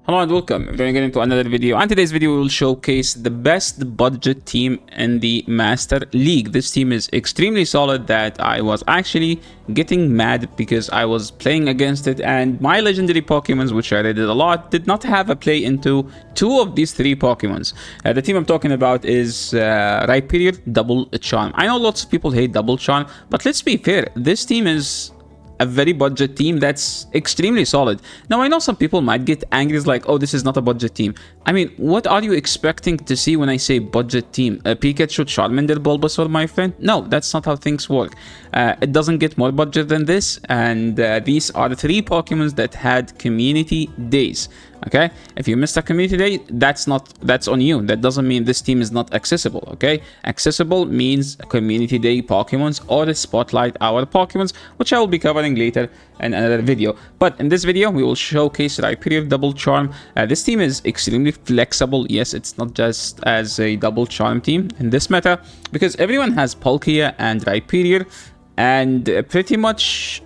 Hello and welcome. We're going to get into another video, and today's video will showcase the best budget team in the Master League. This team is extremely solid that I was actually getting mad because I was playing against it, and my legendary Pokemons, which I rated a lot, did not have a play into two of these three Pokemons. The team I'm talking about is Rhyperior Double Charm. I know lots of people hate Double Charm, but let's be fair, this team is a very budget team that's extremely solid. Now, I know some people might get angry, like, oh, this is not a budget team. I mean, what are you expecting to see when I say budget team? A Pikachu, Charmander, Bulbasaur, my friend? No, that's not how things work. It doesn't get more budget than this, and these are the three Pokemons that had community days. Okay, if you missed a community day, that's on you. That doesn't mean this team is not accessible. Okay, accessible means community day Pokemons or the spotlight hour Pokemons, which I will be covering later in another video. But in this video, we will showcase Rhyperior Double Charm. This team is extremely flexible. Yes, it's not just as a Double Charm team in this meta, because everyone has Palkia and Rhyperior, and pretty much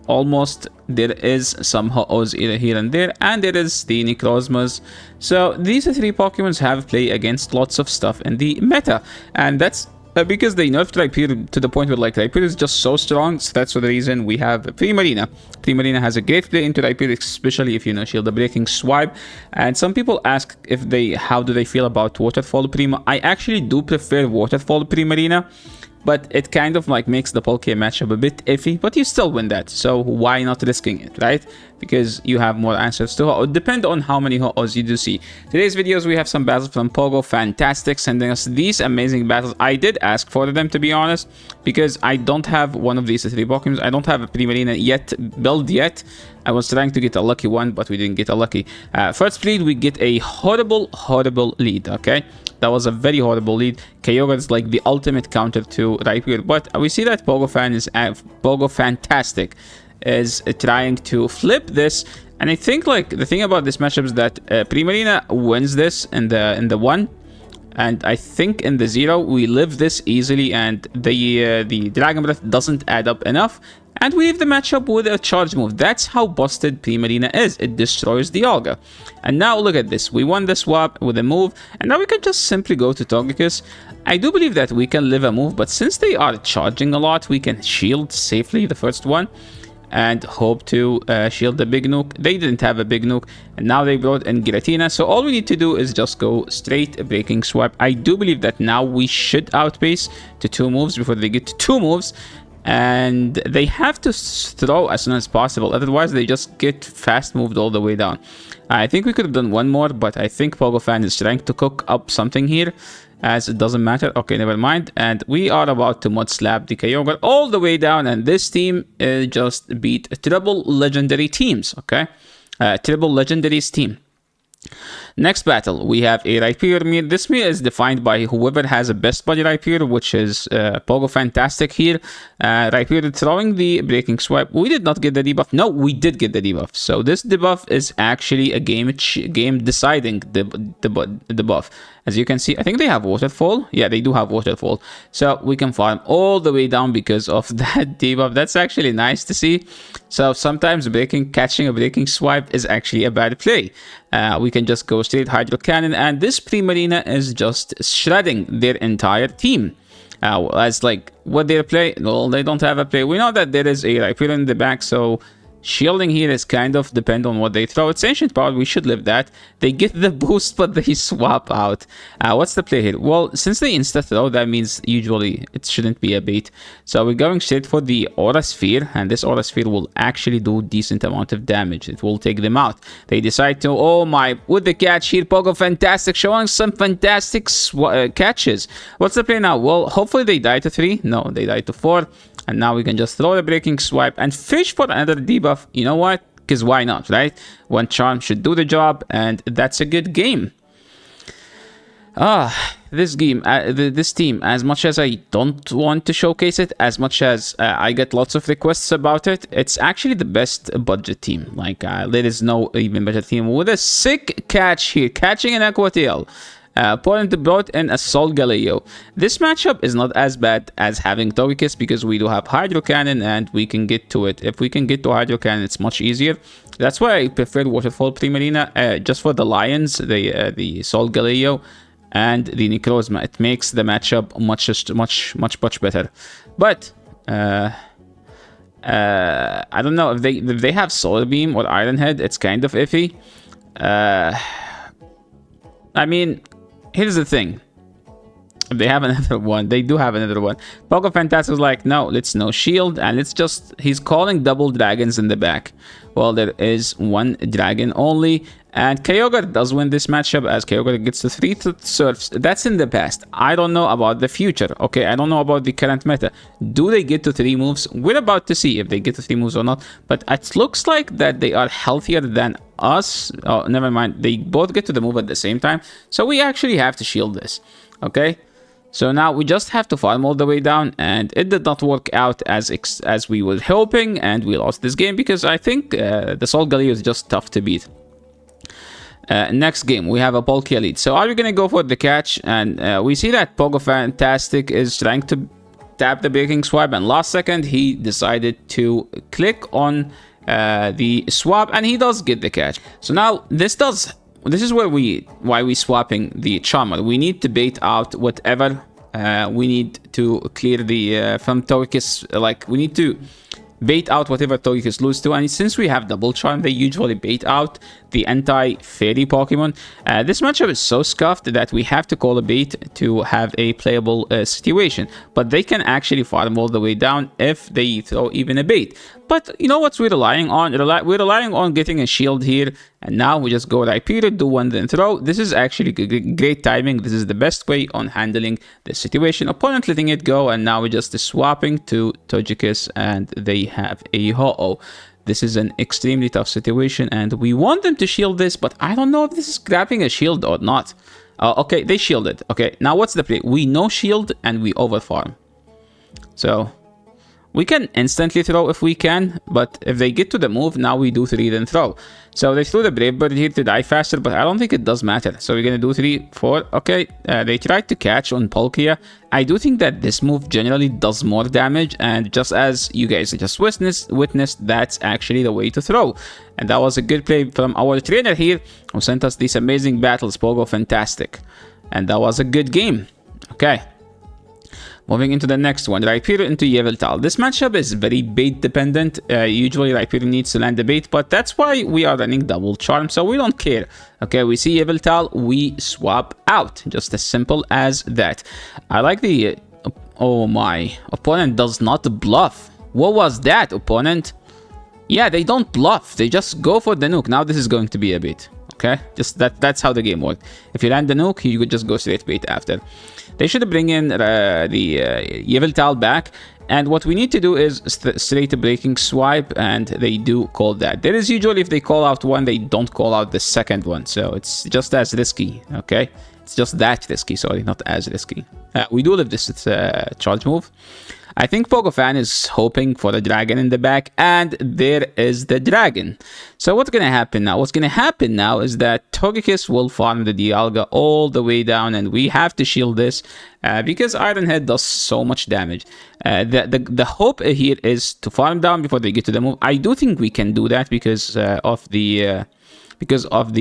almost there is some Ho-Ohs here and there, and there is the Necrozmas. So these three Pokemons have play against lots of stuff in the meta, and that's because they nerfed Rhyperior to the point where like Rhyperior is just so strong. So that's for the reason we have Primarina. Primarina has a great play into Rhyperior, especially if you know Shield the Breaking Swipe. And some people ask how do they feel about Waterfall Prima. I actually do prefer Waterfall Primarina, but it kind of like makes the Palkia matchup a bit iffy, but you still win that, so why not risking it, right? Because you have more answers to Ho-Oh. Depend on how many Ho-Ohs you do see. Today's videos, we have some battles from pogoPhantump sending us these amazing battles. I did ask for them, to be honest, because I don't have one of these three Pokemons. I don't have a Primarina yet, built yet. I was trying to get a lucky one, but we didn't get a lucky. First lead, we get a horrible lead, okay? That was a very horrible lead. Kyogre is like the ultimate counter to Rhyperior, but we see that pogoPhantump is trying to flip this, and I think like the thing about this matchup is that Primarina wins this in the 1, and I think in the 0 we live this easily, and the Dragon Breath doesn't add up enough, and we leave the matchup with a charge move. That's how busted Primarina is. It destroys the Dialga. And now look at this. We won the swap with a move, and now we can just simply go to Togekiss. I do believe that we can live a move, but since they are charging a lot, we can shield safely the first one and hope to shield the big nuke. They didn't have a big nuke, and now they brought in Giratina, so all we need to do is just go straight Breaking Swipe. I do believe that now we should outpace to 2 moves before they get to 2 moves, and they have to throw as soon as possible, otherwise they just get fast moved all the way down. I think we could have done one more, but I think pogoPhan is trying to cook up something here, as it doesn't matter. Okay, never mind. And we are about to mud slap the Kyogre all the way down, and this team just beat triple legendary teams, okay? Triple legendaries team. Next battle, we have a Rhyperior mirror. This mirror is defined by whoever has a best body Rhyperior, which is pogoPhantump here. Rhyperior throwing the Breaking Swipe. We did not get the debuff. No, we did get the debuff. So this debuff is actually a game deciding the buff. As you can see, I think they have Waterfall. Yeah, they do have Waterfall. So we can farm all the way down because of that debuff. That's actually nice to see. So sometimes catching a Breaking Swipe is actually a bad play. We can just go straight Hydro Cannon, and this Primarina is just shredding their entire team. As like what their play, well, they don't have a play. We know that there is a Rhyperior in the back, so shielding here is kind of depend on what they throw. It's Ancient Power, we should live that. They get the boost, but they swap out. What's the play here? Well, since they insta throw, that means usually it shouldn't be a bait. So we're going straight for the Aura Sphere, and this Aura Sphere will actually do decent amount of damage. It will take them out. They decide to, oh my, with the catch here, pogoPhantump showing some fantastic catches. What's the play now? Well, hopefully they die to 3. No, they die to 4. And now we can just throw the Breaking Swipe and fish for another debuff. You know what? Because why not, right? One charm should do the job, and that's a good game. This game, this team, as much as I don't want to showcase it, as much as I get lots of requests about it, it's actually the best budget team. Like, there is no even better team with a sick catch here, catching an Aqua Tail. Opponent brought in a Solgaleo. This matchup is not as bad as having Togekiss because we do have Hydro Cannon and we can get to it. If we can get to Hydro Cannon, it's much easier. That's why I prefer Waterfall Primarina, just for the Lions, the Solgaleo, and the Necrozma. It makes the matchup much better. But I don't know if they have Solar Beam or Iron Head. It's kind of iffy. I mean, here's the thing. If they have another one, they do have another one. pogoPhantump was like, no, let's no shield, and it's just, he's calling double dragons in the back. Well, there is one dragon only, and Kyogre does win this matchup as Kyogre gets to 3 surfs. That's in the past. I don't know about the future, okay? I don't know about the current meta. Do they get to 3 moves? We're about to see if they get to 3 moves or not, but it looks like that they are healthier than us. Oh, never mind. They both get to the move at the same time, so we actually have to shield this, okay? So now we just have to farm all the way down, and it did not work out as we were hoping, and we lost this game because I think the Solgaleo is just tough to beat. Next game, we have a Palkia lead. So are we going to go for the catch? And we see that pogoPhantump is trying to tap the Breaking Swipe, and last second he decided to click on the swap, and he does get the catch. So now this is where why we swapping the Charmer. We need to bait out whatever we need to clear the from Togekiss. Like, we need to bait out whatever Togekiss lose to, and since we have double charm, they usually bait out the anti-fairy Pokemon. This matchup is so scuffed that we have to call a bait to have a playable situation, but they can actually farm all the way down if they throw even a bait. But you know what we're relying on? We're relying on getting a shield here, and now we just go Rhyperior, do one, then throw. This is actually great timing. This is the best way on handling the situation. Opponent letting it go, and now we're just swapping to Togekiss, and they have a Ho-Oh. This is an extremely tough situation, and we want them to shield this, but I don't know if this is grabbing a shield or not. Okay, they shielded. Okay, now what's the play? We no shield, and we overfarm. So we can instantly throw if we can, but if they get to the move, now we do 3 then throw. So they threw the Brave Bird here to die faster, but I don't think it does matter. So we're going to do 3, 4. Okay, they tried to catch on Palkia. I do think that this move generally does more damage, and just as you guys just witnessed, that's actually the way to throw. And that was a good play from our trainer here, who sent us these amazing battles, pogoPhantump. And that was a good game. Okay. Moving into the next one, Rhyperior into Yveltal. This matchup is very bait dependent. Usually Rhyperior needs to land the bait, but that's why we are running double charm, so we don't care. Okay, we see Yveltal, we swap out. Just as simple as that. I like the... oh my, opponent does not bluff. What was that, opponent? Yeah, they don't bluff. They just go for the nuke. Now this is going to be a bait. Okay, just that's how the game works. If you land the nuke, you could just go straight bait after. They should bring in the Yveltal back, and what we need to do is straight Breaking Swipe, and they do call that. There is usually, if they call out one, they don't call out the second one, so it's just as risky, okay? It's just that risky, sorry, not as risky. We do live this charge move. I think pogoPhantump is hoping for the dragon in the back, and there is the dragon. So what's going to happen now? What's going to happen now is that Togekiss will farm the Dialga all the way down, and we have to shield this because Iron Head does so much damage. The hope here is to farm down before they get to the move. I do think we can do that because of the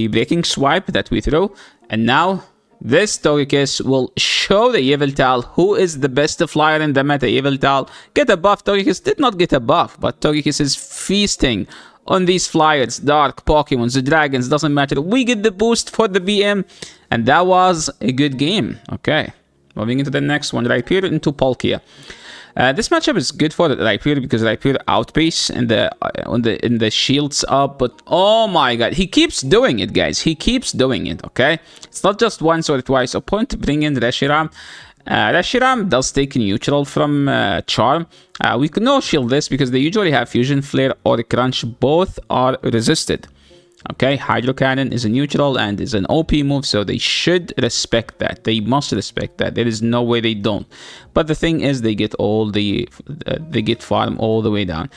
Breaking Swipe that we throw, and now this Togekiss will show the Yveltal who is the best flyer in the meta. Yveltal get a buff. Togekiss did not get a buff, but Togekiss is feasting on these flyers, dark Pokemons, the dragons, doesn't matter. We get the boost for the BM, and that was a good game. Okay, moving into the next one, Rhyperior into Palkia. This matchup is good for Rhyperior because Rhyperior outpace in the shields up, but oh my god, he keeps doing it, guys. He keeps doing it, okay? It's not just once or twice. Opponent to bring in Reshiram. Reshiram does take neutral from Charm. We can no shield this because they usually have Fusion Flare or Crunch. Both are resisted. Okay, Hydro Cannon is a neutral and is an OP move, so they should respect that. They must respect that. There is no way they don't. But the thing is, they get they get farm all the way down.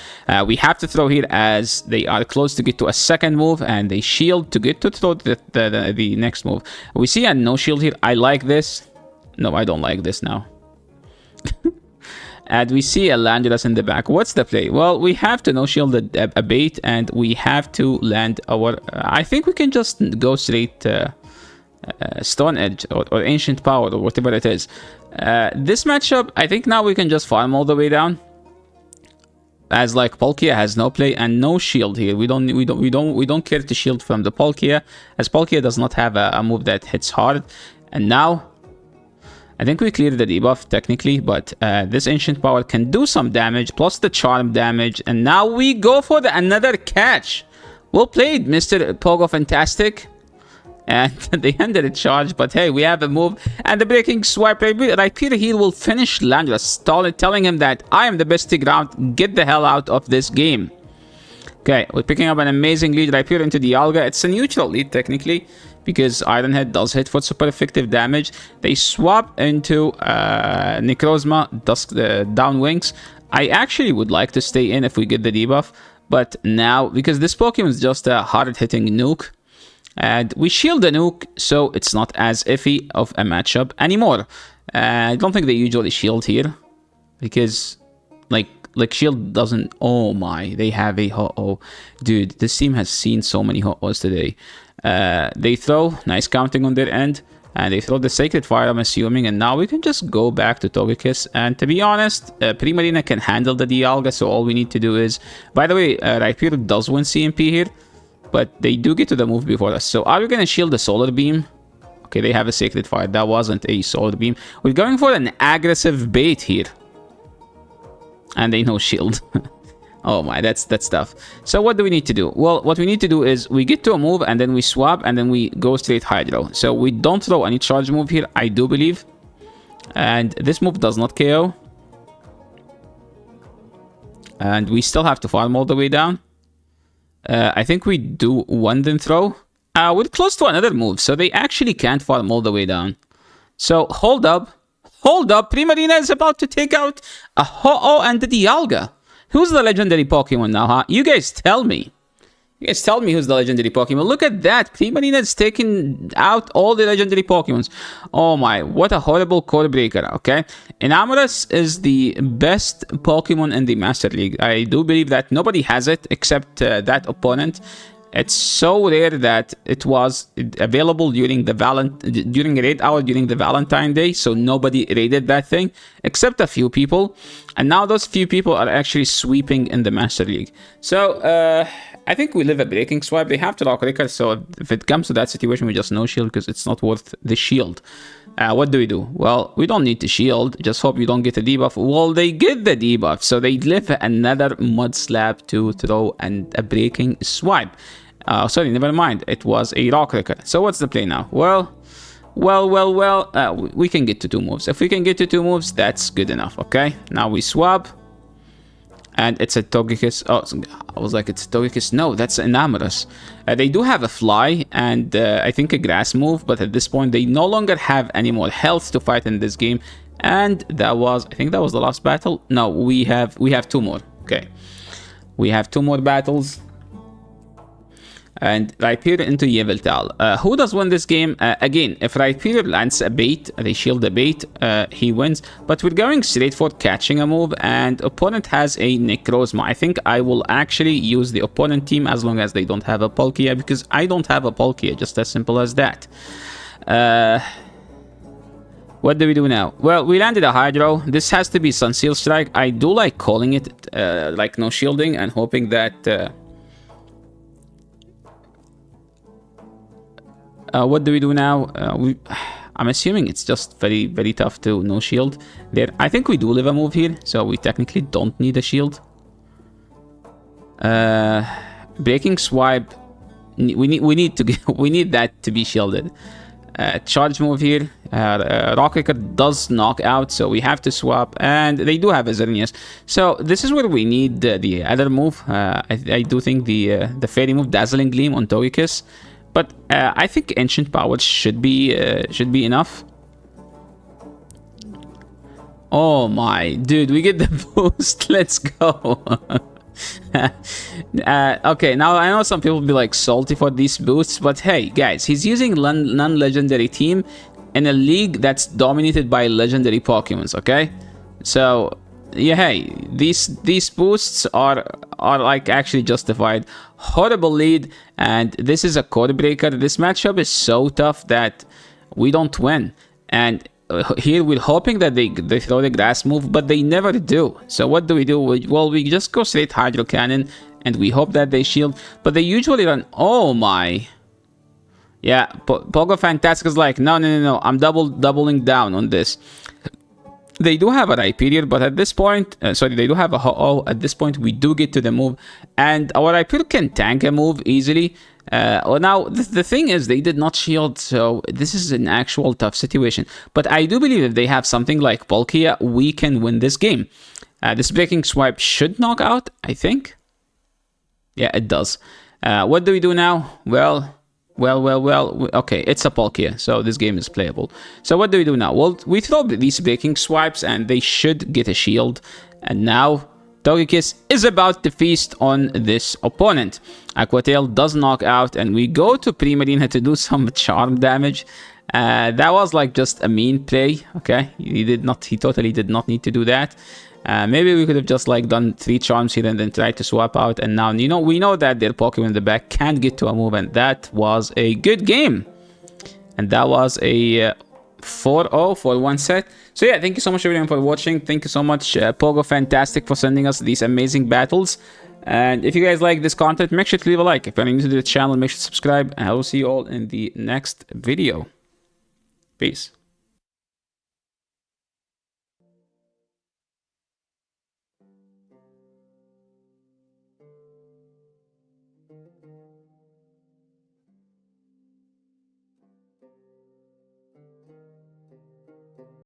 We have to throw here as they are close to get to a second move, and they shield to get to throw the next move. We see a no shield here. I like this. No, I don't like this now. And we see a Landorus in the back. What's the play? Well, we have to no-shield a bait, and we have to land our... I think we can just go straight Stone Edge or Ancient Power or whatever it is. This matchup, I think now we can just farm all the way down. As like Palkia has no play and no shield here. We don't care to shield from the Palkia, as Palkia does not have a move that hits hard. And now I think we cleared the debuff technically, but this Ancient Power can do some damage, plus the Charm damage, and now we go for another catch. Well played, Mr. pogoPhantump. And they ended a charge, but hey, we have a move, and the Breaking Swipe. Rhyperior here will finish Landorus, telling him that I am the best Tig round, get the hell out of this game. Okay, we're picking up an amazing lead. Rhyperior into Dialga. It's a neutral lead technically, because Iron Head does hit for super effective damage. They swap into Necrozma, Dusk Down Wings. I actually would like to stay in if we get the debuff, but now, because this Pokemon is just a hard-hitting nuke, and we shield the nuke, so it's not as iffy of a matchup anymore. I don't think they usually shield here, because like shield doesn't... Oh my, they have a Ho-Oh. Dude, this team has seen so many Ho-Ohs today. They throw, nice counting on their end, and they throw the Sacred Fire, I'm assuming, and now we can just go back to Togekiss. And to be honest, Primarina can handle the Dialga, so all we need to do is... By the way, Rhyperior does win CMP here, but they do get to the move before us. So are we going to shield the Solar Beam? Okay, they have a Sacred Fire. That wasn't a Solar Beam. We're going for an aggressive bait here. And they no shield. Oh my, that's tough. So what do we need to do? Well, what we need to do is we get to a move, and then we swap, and then we go straight Hydro. So we don't throw any charge move here, I do believe. And this move does not KO. And we still have to farm all the way down. I think we do one then throw. We're close to another move, so they actually can't farm all the way down. So hold up. Hold up, Primarina is about to take out a Ho-Oh and the Dialga. Who's the legendary Pokemon now, huh? You guys tell me. You guys tell me who's the legendary Pokemon. Look at that. Primarina is taking out all the legendary Pokemons. Oh my, what a horrible core breaker, okay? Enamorus is the best Pokemon in the Master League. I do believe that nobody has it except that opponent. It's so rare that it was available during the raid hour during the Valentine Day, so nobody raided that thing except a few people, and now those few people are actually sweeping in the Master League. So I think we live a Breaking Swipe. They have to Rock Ricker, so if it comes to that situation, we just no shield because it's not worth the shield. What do we do? Well, we don't need to shield. Just hope you don't get a debuff. Well, they get the debuff, so they live another Mud Slap to throw and a Breaking Swipe. Sorry, never mind. It was a Rock Ricker. So what's the play now? Well, we can get to 2 moves. If we can get to 2 moves, that's good enough, okay? Now we swap. And it's a Togekiss. Oh, I was like, it's a Togekiss. No, that's Enamorus. They do have a Fly and I think a Grass move, but at this point, they no longer have any more health to fight in this game. And that was, I think that was the last battle. No, we have 2 more. Okay. We have 2 more battles. And Rhyperior into Yveltal. Who does win this game? Again, if Rhyperior lands a bait, they shield the bait, he wins. But we're going straight for catching a move, and opponent has a Necrozma. I think I will actually use the opponent team as long as they don't have a Palkia, because I don't have a Palkia, just as simple as that. What do we do now? Well, we landed a Hydro. This has to be Sunseal Strike. I do like calling it like no shielding and hoping that... what do we do now? I'm assuming it's just very, very tough to no shield there. I think we do live a move here, so we technically don't need a shield. Breaking Swipe, we need that to be shielded. charge move here. Rock Kicker does knock out, so we have to swap, and they do have a Xerneas. So this is where we need the other move. I do think the fairy move, Dazzling Gleam on Togekiss, but I think Ancient Powers should be enough. Oh my, dude, we get the boost. Let's go. Okay, now I know some people will be like salty for these boosts, but hey guys, he's using non-legendary team in a league that's dominated by legendary Pokemons. Okay, so yeah, hey, these boosts are like actually justified. Horrible lead, and this is a code breaker. This matchup is so tough that we don't win, and here we're hoping that they throw the grass move, but they never do. So what do? Well, we just go straight Hydro Cannon, and we hope that they shield, but they usually run. Oh my. Yeah, pogoPhantump is like, no, I'm doubling down on this. They do have a Rhyperior, but at this point, sorry, they do have a Ho-Oh. At this point, we do get to the move, and our Rhyperior can tank a move easily. Well, now, the thing is, they did not shield, so this is an actual tough situation. But I do believe if they have something like Palkia, we can win this game. This Breaking Swipe should knock out, I think. Yeah, it does. What do we do now? Well, okay, it's a Palkia, so this game is playable. So what do we do now? Well, we throw these Breaking Swipes, and they should get a shield. And now Togekiss is about to feast on this opponent. Aqua Tail does knock out, and we go to Primarina to do some charm damage. That was like just a mean play. Okay, he totally did not need to do that. Maybe we could have just like done 3 charms here and then tried to swap out. And now we know that their Pokemon in the back can't get to a move, and that was a good game. And that was a 4-0 for one set. So yeah, thank you so much everyone for watching. Thank you so much pogoPhantump for sending us these amazing battles. And if you guys like this content, make sure to leave a like. If you're new to the channel, make sure to subscribe, and I will see you all in the next video. Peace.